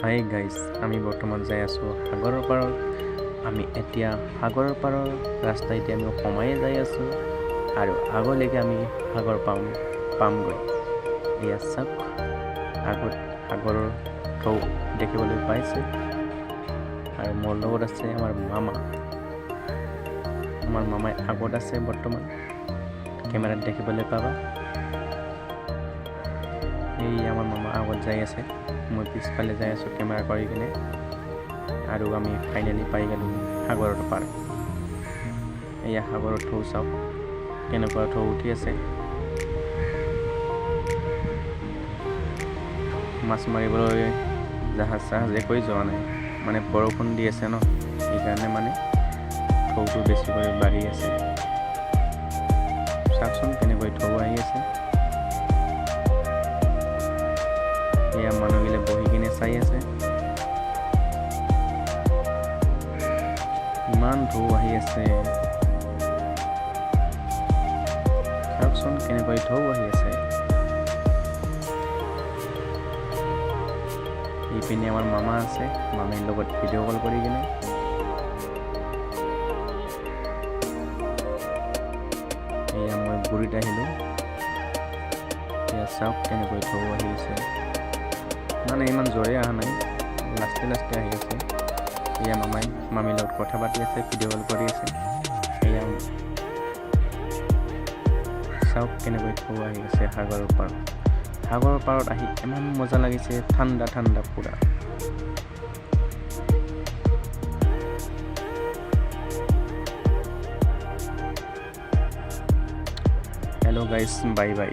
Hi guys, আমি বৰ্তমান যাই আছোঁ সাগৰৰ পাৰত। আমি এতিয়া সাগৰৰ পাৰৰ ৰাস্তা এতিয়া আমি সোমাই যাই আছোঁ আৰু আগলৈকে আমি সাগৰ পামগৈ। এয়া চাওক, আগত সাগৰৰ ঢৌ দেখিবলৈ পাইছে আৰু মোৰ লগত আছে আমাৰ মামা। আমাৰ মামাই আগত আছে, বৰ্তমান কেমেৰাত দেখিবলৈ পাবা। এই আমাৰ মামা আগত যাই আছে, মই পিছফালে যাই আছোঁ কেমেৰা কৰি কিনে। আৰু আমি ফাইনেলি পাই গ'লোঁ সাগৰৰ পাৰ। এয়া সাগৰৰ ঢৌ চাওক, কেনেকুৱা ঢৌ উঠি আছে। মাছ মাৰিবলৈ জাহাজ একোৱেই যোৱা নাই, মানে বৰষুণ দি আছে ন, সেইকাৰণে মানে ঢৌটো বেছিকৈ বাঢ়ি আছে। চাওকচোন কেনেকৈ ঢৌ আহি আছে। এয়া মানুহবিলাক বহি কিনে চাই আছে। ইমান ঢৌ আহি আছে, চাওকচোন কেনেকৈ ঢৌ আহি আছে। এইপিনে আমাৰ মামা আছে, মামীৰ লগত ভিডিঅ' কল কৰি কিনে। এয়া মই বুৰিত আহিলোঁ। এয়া চাওক কেনেকৈ ঢৌ আহি আছে, মানে ইমান জোৰে অহা নাই, লাষ্টে আহি আছে। এয়া মামীৰ লগত কথা পাতি আছে, ভিডিঅ' কল কৰি আছে। এয়া চাওক কেনেকৈ ঢৌ আহি আছে সাগৰৰ পাৰত। সাগৰৰ পাৰত আহি ইমান মজা লাগিছে, ঠাণ্ডা পুৰা। Hello' guys, bye bye.